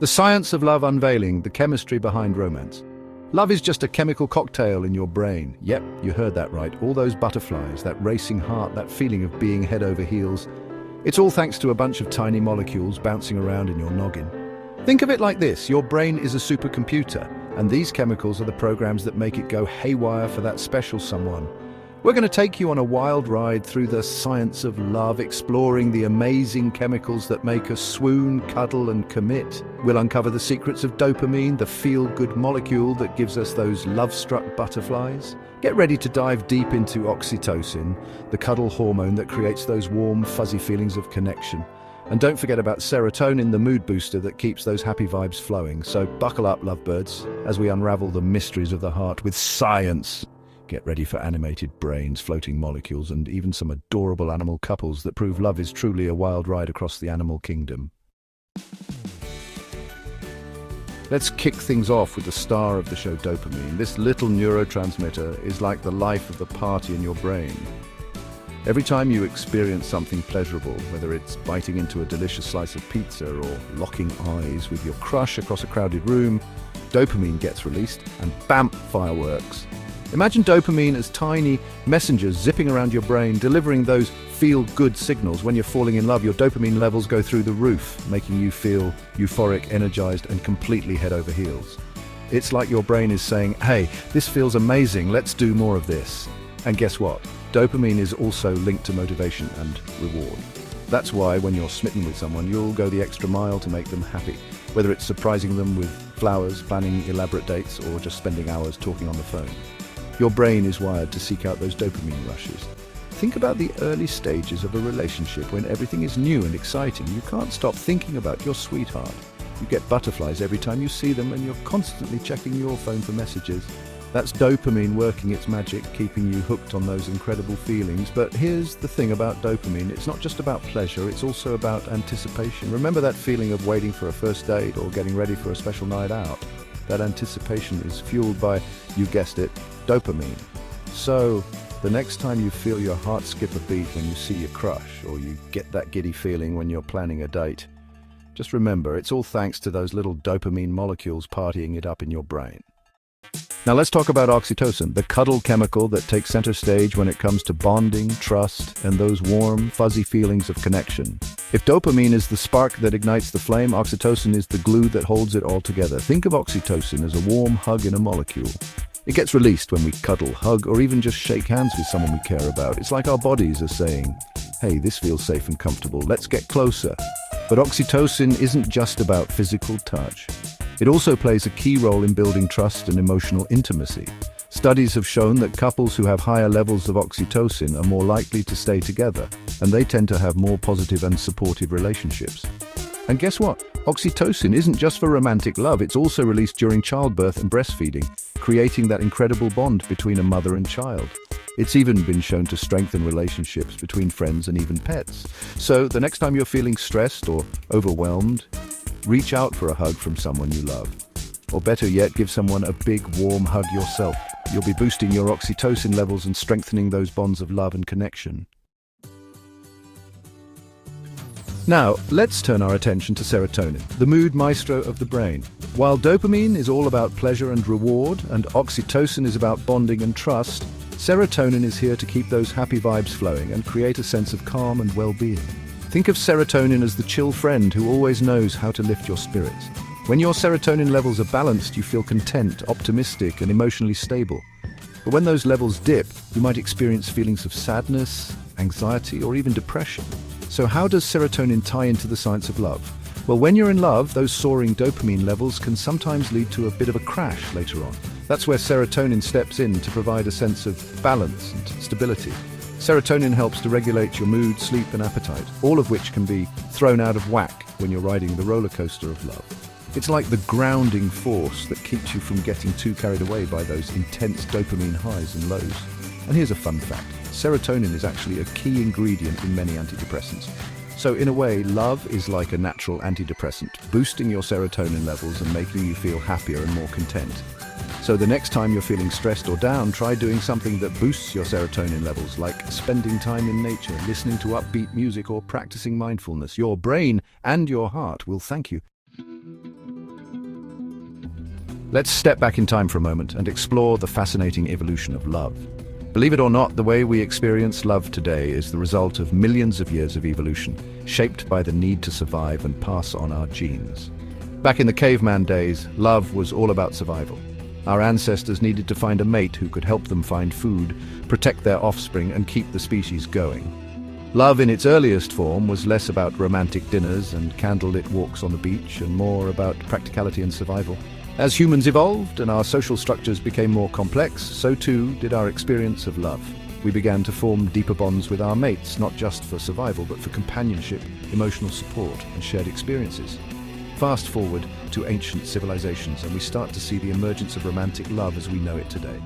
The science of love unveiling the chemistry behind romance. Love is just a chemical cocktail in your brain. Yep, you heard that right. All those butterflies, that racing heart, that feeling of being head over heels. It's all thanks to a bunch of tiny molecules bouncing around in your noggin. Think of it like this: your brain is a supercomputer, and these chemicals are the programs that make it go haywire for that special someone. We're going to take you on a wild ride through the science of love, exploring the amazing chemicals that make us swoon, cuddle, and commit. We'll uncover the secrets of dopamine, the feel-good molecule that gives us those love-struck butterflies. Get ready to dive deep into oxytocin, the cuddle hormone that creates those warm, fuzzy feelings of connection. And don't forget about serotonin, the mood booster that keeps those happy vibes flowing. So buckle up, lovebirds, as we unravel the mysteries of the heart with science. Get ready for animated brains, floating molecules, and even some adorable animal couples that prove love is truly a wild ride across the animal kingdom. Let's kick things off with the star of the show, dopamine. This little neurotransmitter is like the life of the party in your brain. Every time you experience something pleasurable, whether it's biting into a delicious slice of pizza or locking eyes with your crush across a crowded room, dopamine gets released and bam, fireworks. Imagine dopamine as tiny messengers zipping around your brain, delivering those feel-good signals. When you're falling in love, your dopamine levels go through the roof, making you feel euphoric, energized, and completely head over heels. It's like your brain is saying, hey, this feels amazing, let's do more of this. And guess what? Dopamine is also linked to motivation and reward. That's why when you're smitten with someone, you'll go the extra mile to make them happy. Whether it's surprising them with flowers, planning elaborate dates, or just spending hours talking on the phone. Your brain is wired to seek out those dopamine rushes. Think about the early stages of a relationship when everything is new and exciting. You can't stop thinking about your sweetheart. You get butterflies every time you see them, and you're constantly checking your phone for messages. That's dopamine working its magic, keeping you hooked on those incredible feelings. But here's the thing about dopamine. It's not just about pleasure, it's also about anticipation. Remember that feeling of waiting for a first date or getting ready for a special night out? That anticipation is fueled by, you guessed it, dopamine. So, the next time you feel your heart skip a beat when you see your crush, or you get that giddy feeling when you're planning a date, just remember, it's all thanks to those little dopamine molecules partying it up in your brain. Now let's talk about oxytocin, the cuddle chemical that takes center stage when it comes to bonding, trust, and those warm, fuzzy feelings of connection. If dopamine is the spark that ignites the flame, oxytocin is the glue that holds it all together. Think of oxytocin as a warm hug in a molecule. It gets released when we cuddle, hug, or even just shake hands with someone we care about. It's like our bodies are saying, hey, this feels safe and comfortable, let's get closer. But oxytocin isn't just about physical touch. It also plays a key role in building trust and emotional intimacy. Studies have shown that couples who have higher levels of oxytocin are more likely to stay together, and they tend to have more positive and supportive relationships. And guess what? Oxytocin isn't just for romantic love, it's also released during childbirth and breastfeeding, creating that incredible bond between a mother and child. It's even been shown to strengthen relationships between friends and even pets. So the next time you're feeling stressed or overwhelmed, reach out for a hug from someone you love. Or better yet, give someone a big, warm hug yourself. You'll be boosting your oxytocin levels and strengthening those bonds of love and connection. Now, let's turn our attention to serotonin, the mood maestro of the brain. While dopamine is all about pleasure and reward, and oxytocin is about bonding and trust, serotonin is here to keep those happy vibes flowing and create a sense of calm and well-being. Think of serotonin as the chill friend who always knows how to lift your spirits. When your serotonin levels are balanced, you feel content, optimistic, and emotionally stable. But when those levels dip, you might experience feelings of sadness, anxiety, or even depression. So how does serotonin tie into the science of love? Well, when you're in love, those soaring dopamine levels can sometimes lead to a bit of a crash later on. That's where serotonin steps in to provide a sense of balance and stability. Serotonin helps to regulate your mood, sleep, and appetite, all of which can be thrown out of whack when you're riding the roller coaster of love. It's like the grounding force that keeps you from getting too carried away by those intense dopamine highs and lows. And here's a fun fact. Serotonin is actually a key ingredient in many antidepressants. So in a way, love is like a natural antidepressant, boosting your serotonin levels and making you feel happier and more content. So the next time you're feeling stressed or down, try doing something that boosts your serotonin levels, like spending time in nature, listening to upbeat music, or practicing mindfulness. Your brain and your heart will thank you. Let's step back in time for a moment and explore the fascinating evolution of love. Believe it or not, the way we experience love today is the result of millions of years of evolution, shaped by the need to survive and pass on our genes. Back in the caveman days, love was all about survival. Our ancestors needed to find a mate who could help them find food, protect their offspring, and keep the species going. Love in its earliest form was less about romantic dinners and candlelit walks on the beach and more about practicality and survival. As humans evolved and our social structures became more complex, so too did our experience of love. We began to form deeper bonds with our mates, not just for survival, but for companionship, emotional support, and shared experiences. Fast forward to ancient civilizations, and we start to see the emergence of romantic love as we know it today.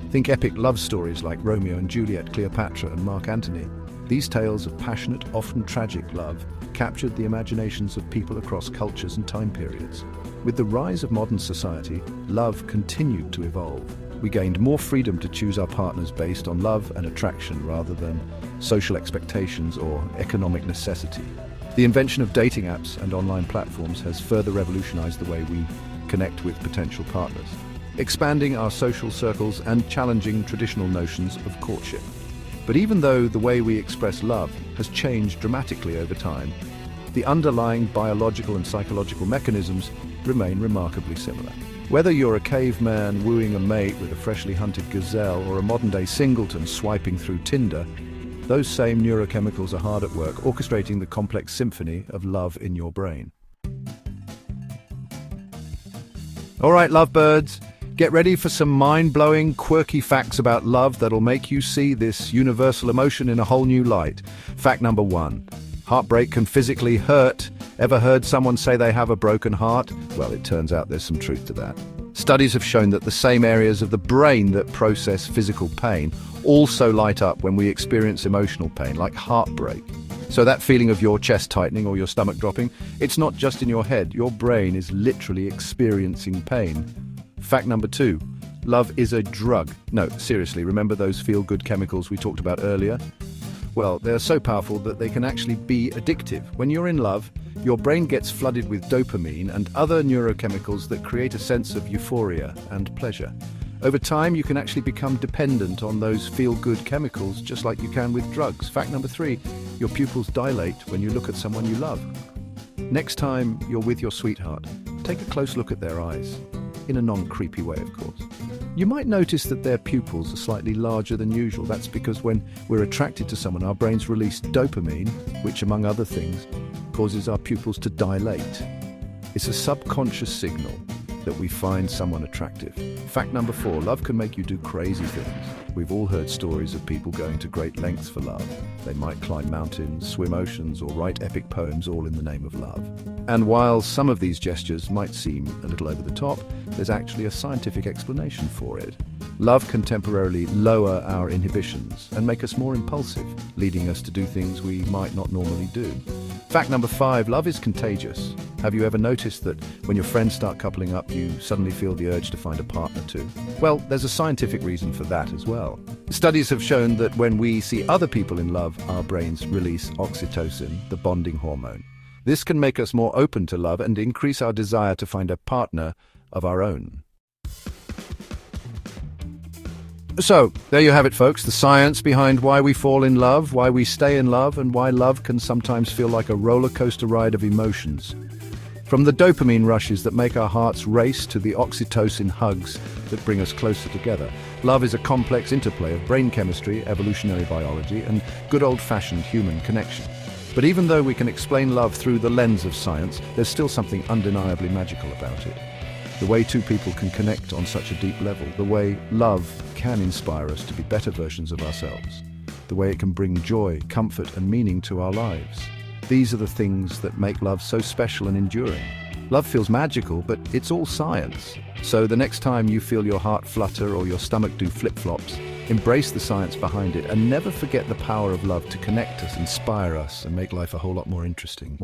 Think epic love stories like Romeo and Juliet, Cleopatra, and Mark Antony. These tales of passionate, often tragic love captured the imaginations of people across cultures and time periods. With the rise of modern society, love continued to evolve. We gained more freedom to choose our partners based on love and attraction rather than social expectations or economic necessity. The invention of dating apps and online platforms has further revolutionized the way we connect with potential partners, expanding our social circles and challenging traditional notions of courtship. But even though the way we express love has changed dramatically over time, the underlying biological and psychological mechanisms remain remarkably similar. Whether you're a caveman wooing a mate with a freshly hunted gazelle or a modern-day singleton swiping through Tinder, those same neurochemicals are hard at work, orchestrating the complex symphony of love in your brain. All right, lovebirds, get ready for some mind-blowing, quirky facts about love that'll make you see this universal emotion in a whole new light. Fact number 1. Heartbreak can physically hurt. Ever heard someone say they have a broken heart? Well, it turns out there's some truth to that. Studies have shown that the same areas of the brain that process physical pain also light up when we experience emotional pain, like heartbreak. So that feeling of your chest tightening or your stomach dropping, it's not just in your head. Your brain is literally experiencing pain. Fact number 2. Love is a drug. No, seriously, remember those feel-good chemicals we talked about earlier? Well, they're so powerful that they can actually be addictive. When you're in love, your brain gets flooded with dopamine and other neurochemicals that create a sense of euphoria and pleasure. Over time, you can actually become dependent on those feel-good chemicals, just like you can with drugs. Fact number 3, your pupils dilate when you look at someone you love. Next time you're with your sweetheart, take a close look at their eyes. In a non-creepy way, of course. You might notice that their pupils are slightly larger than usual. That's because when we're attracted to someone, our brains release dopamine, which, among other things, causes our pupils to dilate. It's a subconscious signal that we find someone attractive. Fact number 4, love can make you do crazy things. We've all heard stories of people going to great lengths for love. They might climb mountains, swim oceans, or write epic poems, all in the name of love. And while some of these gestures might seem a little over the top, there's actually a scientific explanation for it. Love can temporarily lower our inhibitions and make us more impulsive, leading us to do things we might not normally do. Fact number 5, love is contagious. Have you ever noticed that when your friends start coupling up, you suddenly feel the urge to find a partner too? Well, there's a scientific reason for that as well. Studies have shown that when we see other people in love, our brains release oxytocin, the bonding hormone. This can make us more open to love and increase our desire to find a partner of our own. So, there you have it, folks, the science behind why we fall in love, why we stay in love, and why love can sometimes feel like a roller coaster ride of emotions. From the dopamine rushes that make our hearts race to the oxytocin hugs that bring us closer together, love is a complex interplay of brain chemistry, evolutionary biology, and good old-fashioned human connection. But even though we can explain love through the lens of science, there's still something undeniably magical about it. The way two people can connect on such a deep level, the way love can inspire us to be better versions of ourselves, the way it can bring joy, comfort, and meaning to our lives. These are the things that make love so special and enduring. Love feels magical, but it's all science. So the next time you feel your heart flutter or your stomach do flip-flops, embrace the science behind it and never forget the power of love to connect us, inspire us, and make life a whole lot more interesting.